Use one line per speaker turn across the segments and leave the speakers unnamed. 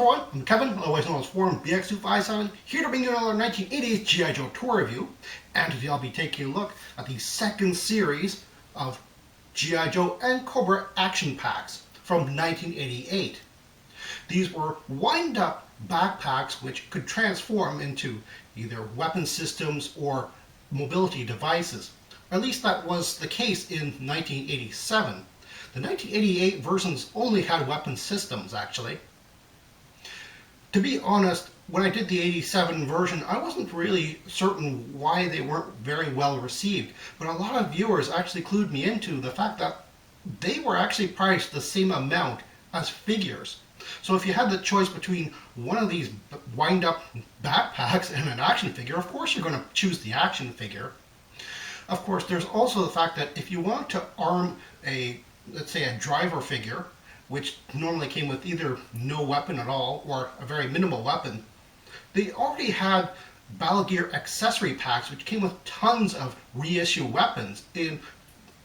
everyone, I'm Kevin, otherwise known as Forum BX257, here to bring you another 1980s G.I. Joe tour review. And today I'll be taking a look at the second series of G.I. Joe and Cobra Action Packs from 1988. These were wind-up backpacks which could transform into either weapon systems or mobility devices. Or at least that was the case in 1987. The 1988 versions only had weapon systems, actually. To be honest, when I did the 87 version, I wasn't really certain why they weren't very well received, but a lot of viewers actually clued me into the fact that they were actually priced the same amount as figures. So if you had the choice between one of these wind-up backpacks and an action figure, of course you're going to choose the action figure. Of course, there's also the fact that if you want to arm let's say a driver figure, which normally came with either no weapon at all or a very minimal weapon, they already had Battle Gear Accessory packs which came with tons of reissue weapons in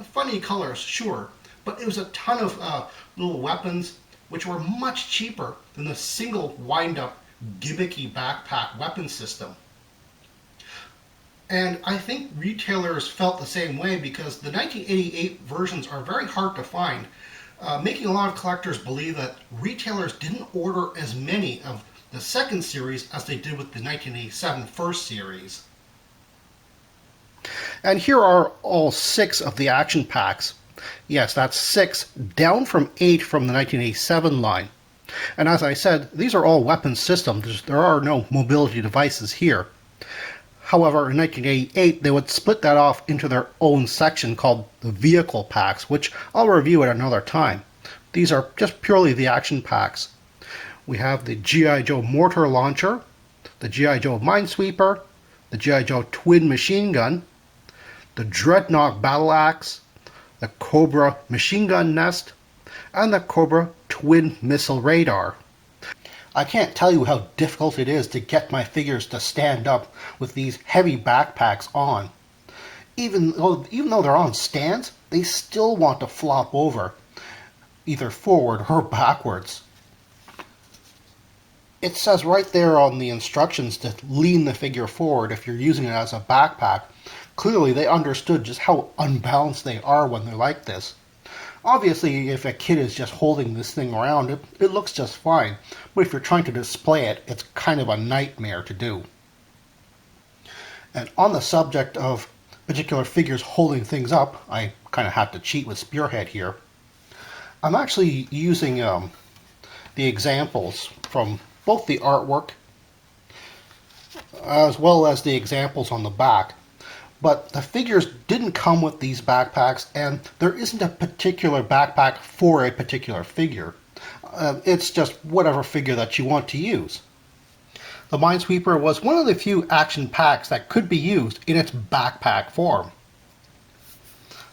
funny colors, sure, but it was a ton of little weapons which were much cheaper than the single wind-up gimmicky backpack weapon system. And I think retailers felt the same way because the 1988 versions are very hard to find, making a lot of collectors believe that retailers didn't order as many of the second series as they did with the 1987 first series. And here are all 6 of the action packs. Yes, that's 6, down from 8 from the 1987 line. And as I said, these are all weapon systems. There are no mobility devices here. However, in 1988, they would split that off into their own section called the vehicle packs, which I'll review at another time. These are just purely the action packs. We have the G.I. Joe Mortar Launcher, the G.I. Joe Minesweeper, the G.I. Joe Twin Machine Gun, the Dreadnok Battle Axe, the Cobra Machine Gun Nest, and the Cobra Twin Missile Radar. I can't tell you how difficult it is to get my figures to stand up with these heavy backpacks on. Even though they're on stands, they still want to flop over, either forward or backwards. It says right there on the instructions to lean the figure forward if you're using it as a backpack. Clearly they understood just how unbalanced they are when they're like this. Obviously, if a kid is just holding this thing around, it looks just fine. But if you're trying to display it, it's kind of a nightmare to do. And on the subject of particular figures holding things up, I kind of have to cheat with Spearhead here. I'm actually using the examples from both the artwork as well as the examples on the back. But the figures didn't come with these backpacks, and there isn't a particular backpack for a particular figure. It's just whatever figure that you want to use. The Minesweeper was one of the few action packs that could be used in its backpack form.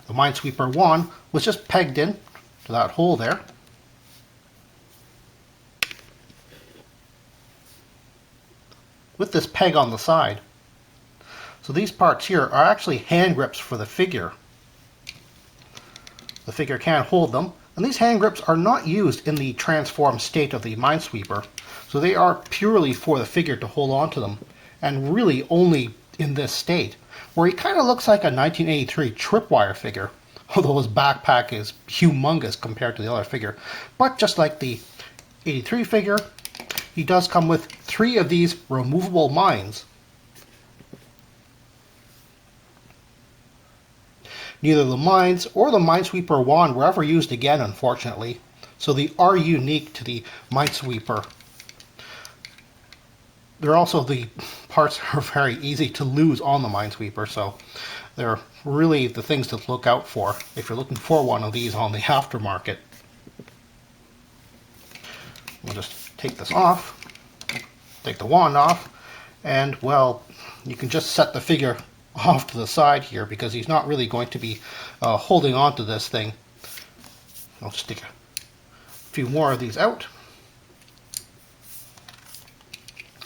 The Minesweeper 1 was just pegged in to that hole there. With this peg on the side. So these parts here are actually hand grips for the figure. The figure can hold them, and these hand grips are not used in the transformed state of the Minesweeper, so they are purely for the figure to hold on to them, and really only in this state, where he kind of looks like a 1983 Tripwire figure, although his backpack is humongous compared to the other figure. But just like the 83 figure, he does come with 3 of these removable mines. Neither the mines or the Minesweeper wand were ever used again, unfortunately, so they are unique to the Minesweeper. The parts are very easy to lose on the Minesweeper, so they're really the things to look out for if you're looking for one of these on the aftermarket. We'll just take this off, take the wand off, and well, you can just set the figure off to the side here because he's not really going to be holding on to this thing. I'll just take a few more of these out.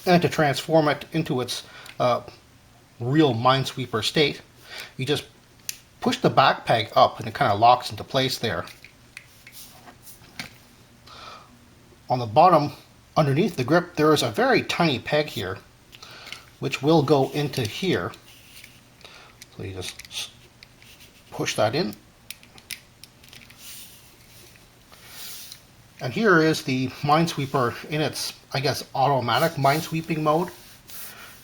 And to transform it into its real Minesweeper state, you just push the back peg up and it kind of locks into place there. On the bottom underneath the grip there is a very tiny peg here, which will go into here. So you just push that in. And here is the Minesweeper in its, I guess, automatic minesweeping mode.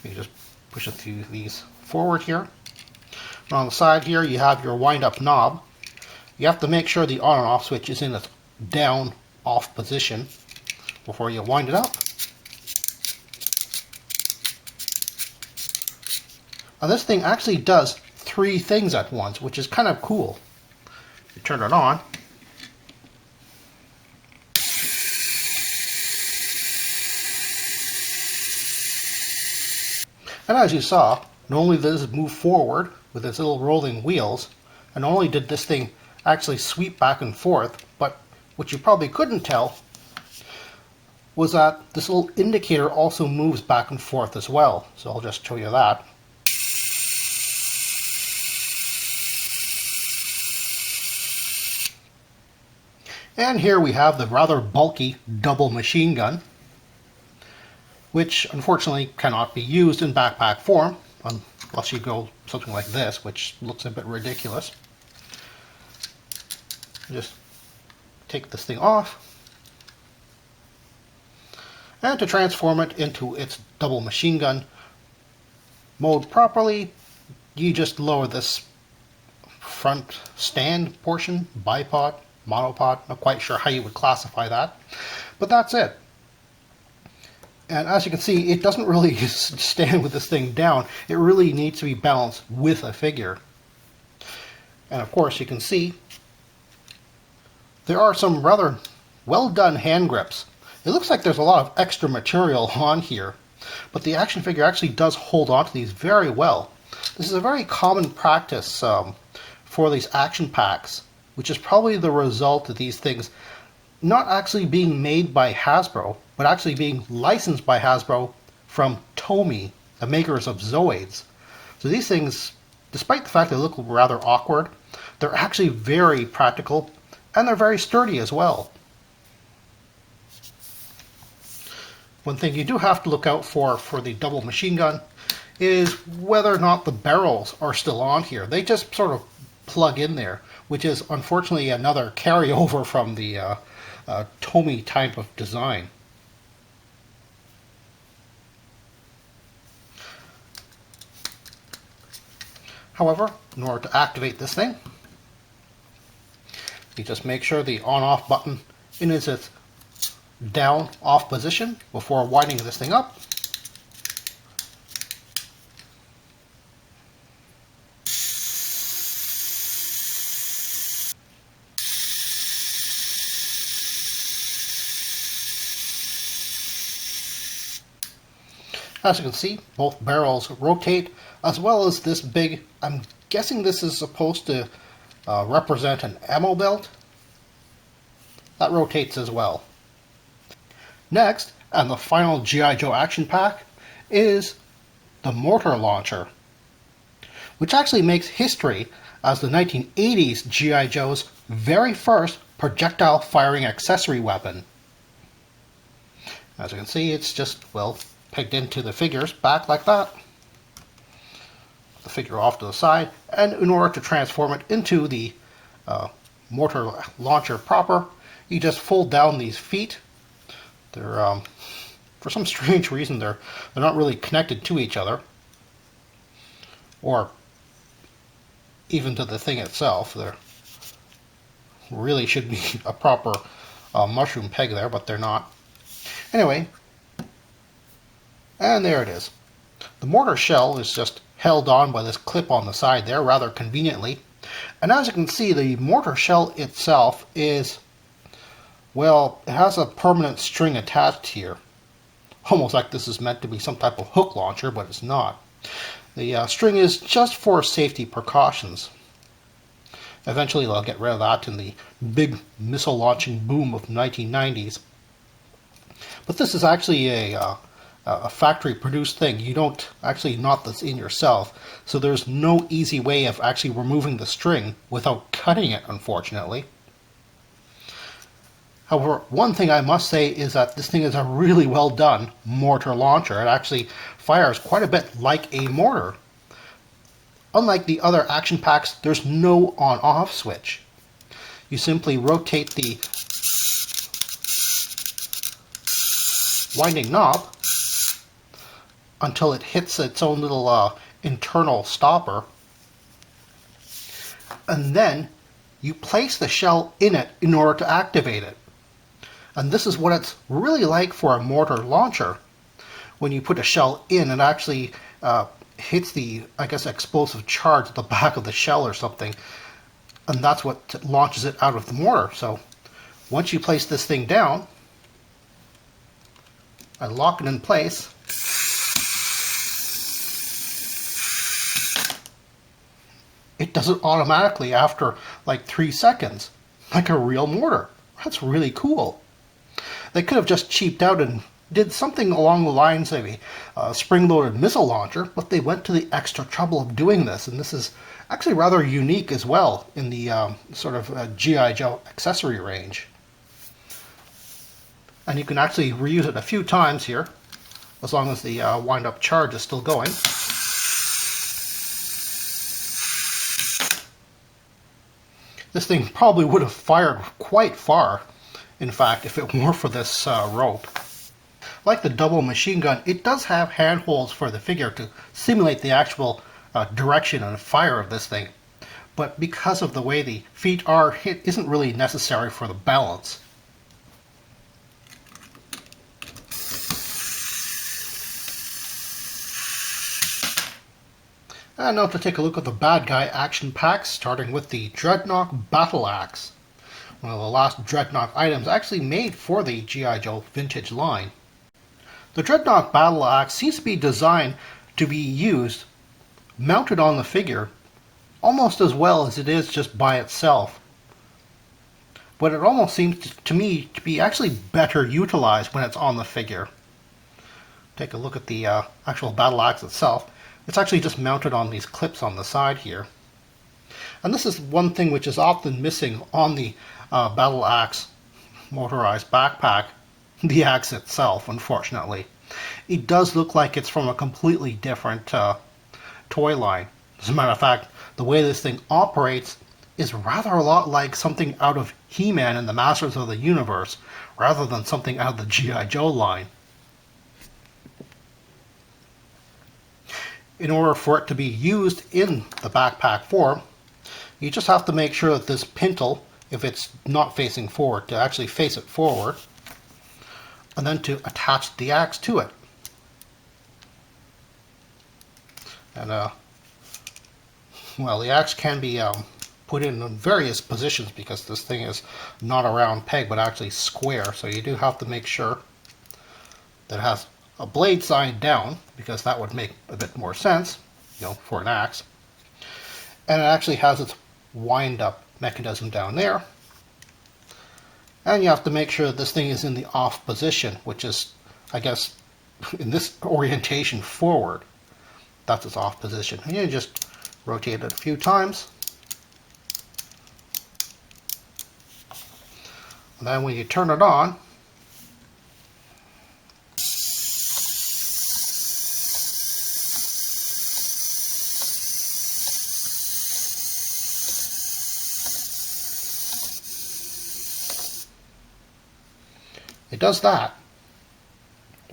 You just push it through these forward here. And on the side here you have your wind-up knob. You have to make sure the on and off switch is in its down off position before you wind it up. Now this thing actually does 3 things at once, which is kind of cool. You turn it on. And as you saw, not only does it move forward with its little rolling wheels, and not only did this thing actually sweep back and forth, but what you probably couldn't tell was that this little indicator also moves back and forth as well. So I'll just show you that. And here we have the rather bulky double machine gun, which unfortunately cannot be used in backpack form unless you go something like this, which looks a bit ridiculous. Just take this thing off, and to transform it into its double machine gun mode properly, you just lower this front stand portion, bipod, monopod, not quite sure how you would classify that, but that's it. And as you can see, it doesn't really stand with this thing down. It really needs to be balanced with a figure. And of course you can see there are some rather well done hand grips. It looks like there's a lot of extra material on here, but the action figure actually does hold on to these very well. This is a very common practice for these action packs, which is probably the result of these things not actually being made by Hasbro, but actually being licensed by Hasbro from Tomy, the makers of Zoids. So these things, despite the fact they look rather awkward, they're actually very practical, and they're very sturdy as well. One thing you do have to look out for the double machine gun is whether or not the barrels are still on here. They just sort of plug in there, which is unfortunately another carryover from the Tomy type of design. However, in order to activate this thing, you just make sure the on-off button is its down-off position before winding this thing up. As you can see, both barrels rotate, as well as this big, I'm guessing this is supposed to represent an ammo belt. That rotates as well. Next, and the final G.I. Joe action pack, is the Mortar Launcher, which actually makes history as the 1980s G.I. Joe's very first projectile firing accessory weapon. As you can see, it's just, well, pegged into the figure's back like that. The figure off to the side, and in order to transform it into the Mortar Launcher proper, you just fold down these feet. They're for some strange reason they're not really connected to each other, or even to the thing itself. There really should be a proper mushroom peg there, but they're not. Anyway, and there it is. The mortar shell is just held on by this clip on the side there rather conveniently. And as you can see, the mortar shell itself is, well, it has a permanent string attached here. Almost like this is meant to be some type of hook launcher, but it's not. The string is just for safety precautions. Eventually they'll get rid of that in the big missile launching boom of the 1990s. But this is actually a factory produced thing. You don't actually knot this in yourself, so there's no easy way of actually removing the string without cutting it, unfortunately. However, one thing I must say is that this thing is a really well done mortar launcher. It actually fires quite a bit like a mortar. Unlike the other action packs, there's no on-off switch. You simply rotate the winding knob until it hits its own little internal stopper, and then you place the shell in it in order to activate it. And this is what it's really like for a mortar launcher. When you put a shell in, it actually hits the, I guess, explosive charge at the back of the shell or something, and that's what launches it out of the mortar. So once you place this thing down and lock it in place, it does it automatically after like 3 seconds, like a real mortar. That's really cool. They could have just cheaped out and did something along the lines of a spring-loaded missile launcher, but they went to the extra trouble of doing this, and this is actually rather unique as well in the sort of G.I. Joe accessory range. And you can actually reuse it a few times here, as long as the wind-up charge is still going. This thing probably would have fired quite far, in fact, if it weren't for this rope. Like the double machine gun, it does have handholds for the figure to simulate the actual direction and fire of this thing. But because of the way the feet are, it isn't really necessary for the balance. And now to take a look at the bad guy action packs, starting with the Dreadnok Battle Axe. One of the last Dreadnok items actually made for the G.I. Joe vintage line. The Dreadnok Battle Axe seems to be designed to be used mounted on the figure almost as well as it is just by itself. But it almost seems to me to be actually better utilized when it's on the figure. Take a look at the actual battle axe itself. It's actually just mounted on these clips on the side here. And this is one thing which is often missing on the battle axe motorized backpack, the axe itself, unfortunately. It does look like it's from a completely different toy line. As a matter of fact, the way this thing operates is rather a lot like something out of He-Man and the Masters of the Universe, rather than something out of the G.I. Joe line. In order for it to be used in the backpack form, you just have to make sure that this pintle, if it's not facing forward, to actually face it forward, and then to attach the axe to it. And well, the axe can be put in various positions because this thing is not a round peg but actually square, so you do have to make sure that it has a blade side down, because that would make a bit more sense, you know, for an axe. And it actually has its wind-up mechanism down there. And you have to make sure that this thing is in the off position, which is, I guess, in this orientation forward. That's its off position. And you just rotate it a few times. And then when you turn it on, it does that.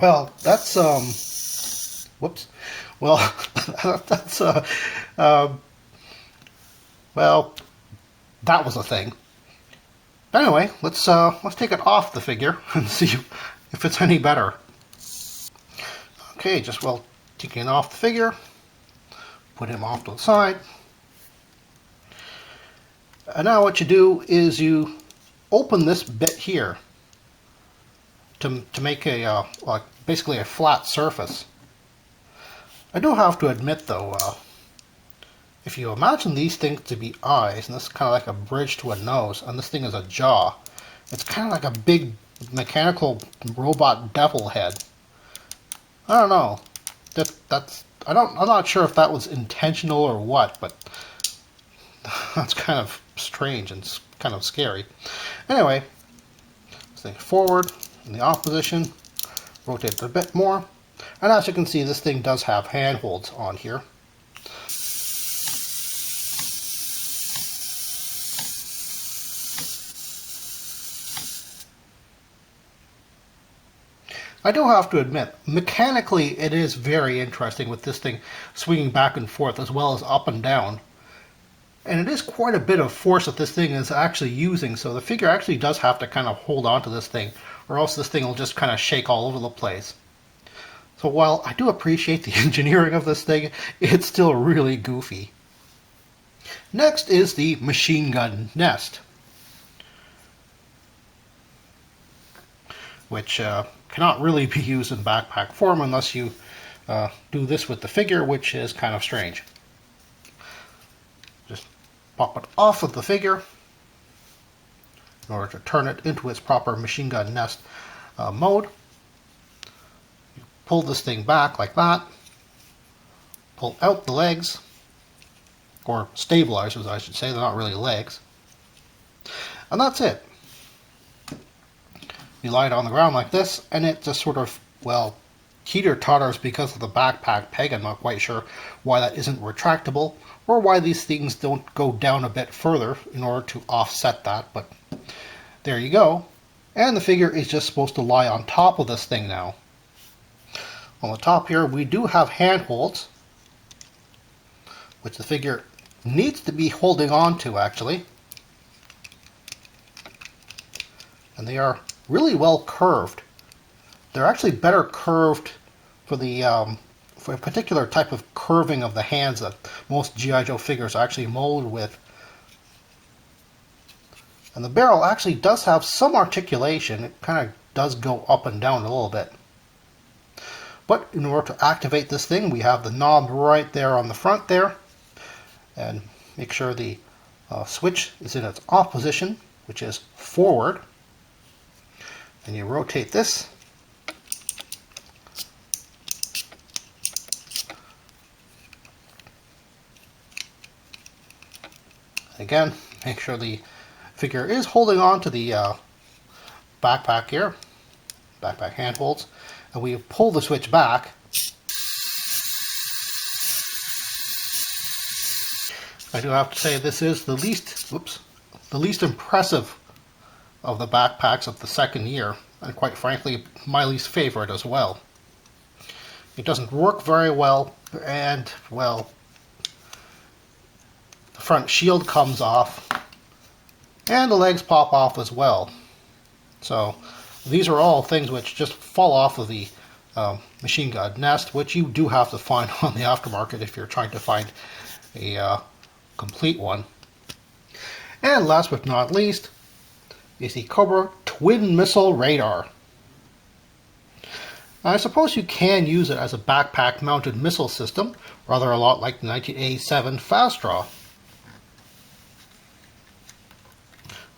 Well, that's whoops. Well, that's well, that was a thing. Anyway, let's take it off the figure and see if it's any better. Okay, just taking it off the figure, put him off to the side. And now what you do is you open this bit here to make a like basically a flat surface. I do have to admit though, if you imagine these things to be eyes, and this is kind of like a bridge to a nose, and this thing is a jaw, it's kind of like a big mechanical robot devil head. I don't know. I'm not sure if that was intentional or what, but that's kind of strange and kind of scary. Anyway, this thing forward in the off position, rotate it a bit more, and as you can see, this thing does have handholds on here. I do have to admit, mechanically it is very interesting with this thing swinging back and forth as well as up and down. And it is quite a bit of force that this thing is actually using, so the figure actually does have to kind of hold on to this thing, or else this thing will just kind of shake all over the place. So while I do appreciate the engineering of this thing, it's still really goofy. Next is the machine gun nest, which cannot really be used in backpack form unless you do this with the figure, which is kind of strange. Just pop it off of the figure in order to turn it into its proper machine gun nest mode. You pull this thing back like that, pull out the legs, or stabilizers I should say, they're not really legs, and that's it. You lie it on the ground like this, and it just sort of, well, teeter-totters because of the backpack peg. I'm not quite sure why that isn't retractable, or why these things don't go down a bit further in order to offset that, but there you go. And the figure is just supposed to lie on top of this thing now. On the top here, we do have handholds, which the figure needs to be holding on to, actually. And they are really well curved. They're actually better curved for the for a particular type of curving of the hands that most G.I. Joe figures are actually molded with. And the barrel actually does have some articulation. It kind of does go up and down a little bit. But in order to activate this thing, we have the knob right there on the front there. And make sure the switch is in its off position, which is forward. And you rotate this. Again, make sure the figure is holding on to the backpack here, backpack handholds, and we pull the switch back. I do have to say this is the least impressive of the backpacks of the second year, and quite frankly my least favorite as well. It doesn't work very well, and well, the front shield comes off and the legs pop off as well. So these are all things which just fall off of the machine gun nest, which you do have to find on the aftermarket if you're trying to find a complete one. And last but not least is the Cobra Twin Missile Radar. Now, I suppose you can use it as a backpack mounted missile system, rather a lot like the 1987 Fast Draw.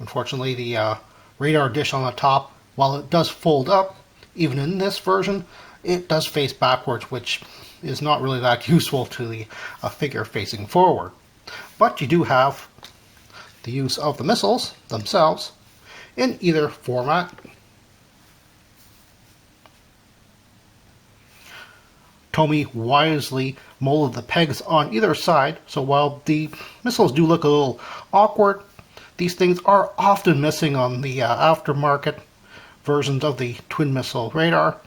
Unfortunately, the radar dish on the top, while it does fold up, even in this version, it does face backwards, which is not really that useful to the figure facing forward. But you do have the use of the missiles themselves in either format. Tomy wisely molded the pegs on either side, so while the missiles do look a little awkward, these things are often missing on the aftermarket versions of the Twin Missile Radar,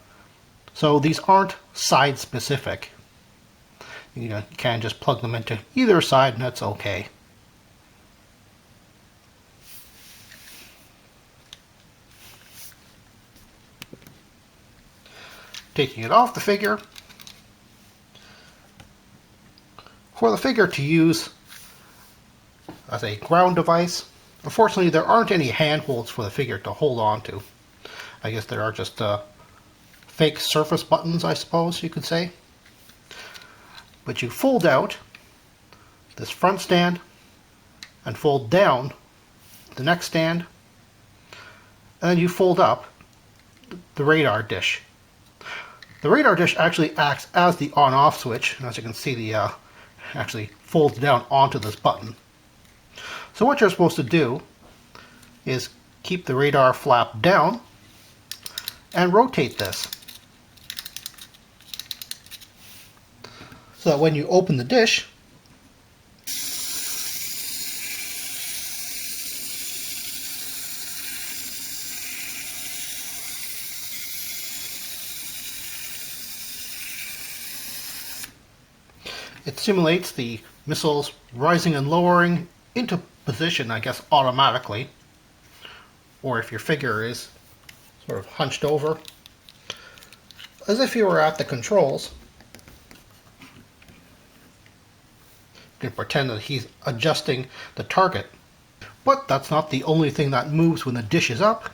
so these aren't side specific. You can just plug them into either side and that's okay. Taking it off the figure, for the figure to use as a ground device, unfortunately there aren't any handholds for the figure to hold on to. I guess there are just fake surface buttons, I suppose you could say. But you fold out this front stand and fold down the next stand, and then you fold up the radar dish. The radar dish actually acts as the on-off switch, and as you can see, the actually folds down onto this button. So what you're supposed to do is keep the radar flap down and rotate this, so that when you open the dish, it simulates the missiles rising and lowering into position, I guess, automatically. Or if your figure is sort of hunched over, as if you were at the controls. You can pretend that he's adjusting the target. But that's not the only thing that moves when the dish is up.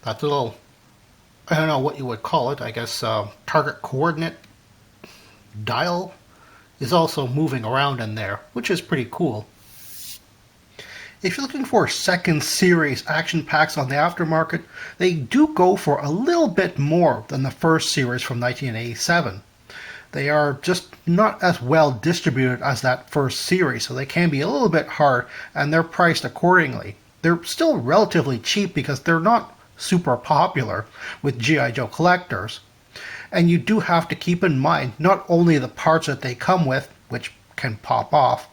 That little, I don't know what you would call it, I guess target coordinate dial is also moving around in there, which is pretty cool. If you're looking for second series action packs on the aftermarket, they do go for a little bit more than the first series from 1987. They are just not as well distributed as that first series, so they can be a little bit hard, and they're priced accordingly. They're still relatively cheap because they're not super popular with G.I. Joe collectors. And you do have to keep in mind not only the parts that they come with, which can pop off,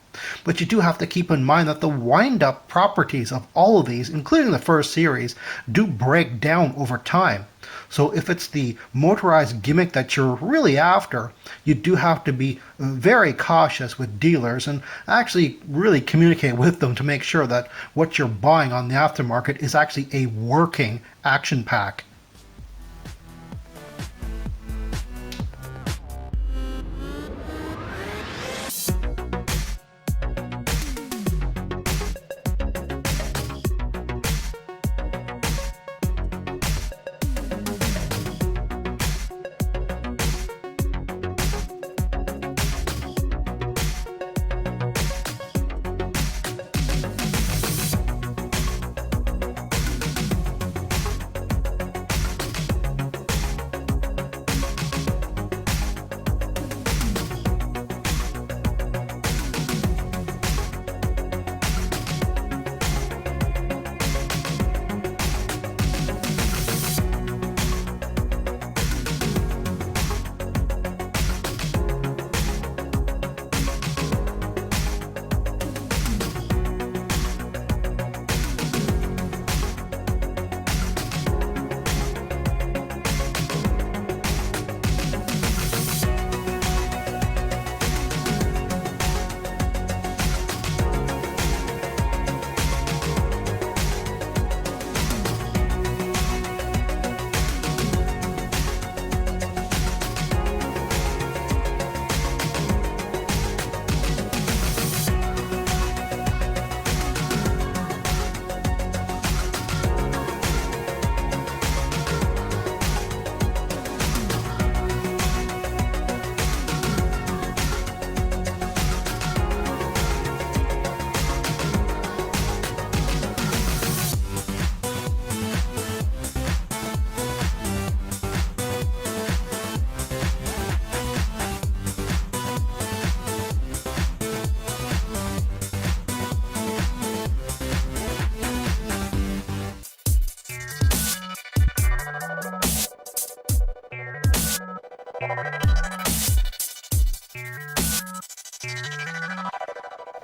but you do have to keep in mind that the wind-up properties of all of these, including the first series, do break down over time. So if it's the motorized gimmick that you're really after, you do have to be very cautious with dealers and actually really communicate with them to make sure that what you're buying on the aftermarket is actually a working action pack.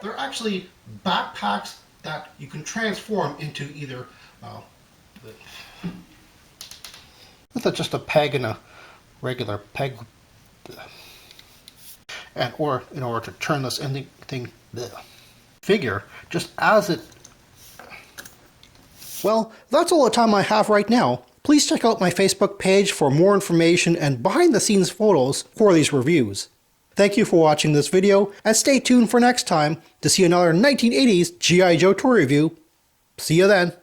They're actually backpacks that you can transform into either with just a peg and a regular peg, and or in order to turn this anything figure just as it. Well, that's all the time I have right now. Please check out my Facebook page for more information and behind the scenes photos for these reviews. Thank you for watching this video, and stay tuned for next time to see another 1980s G.I. Joe toy review. See you then.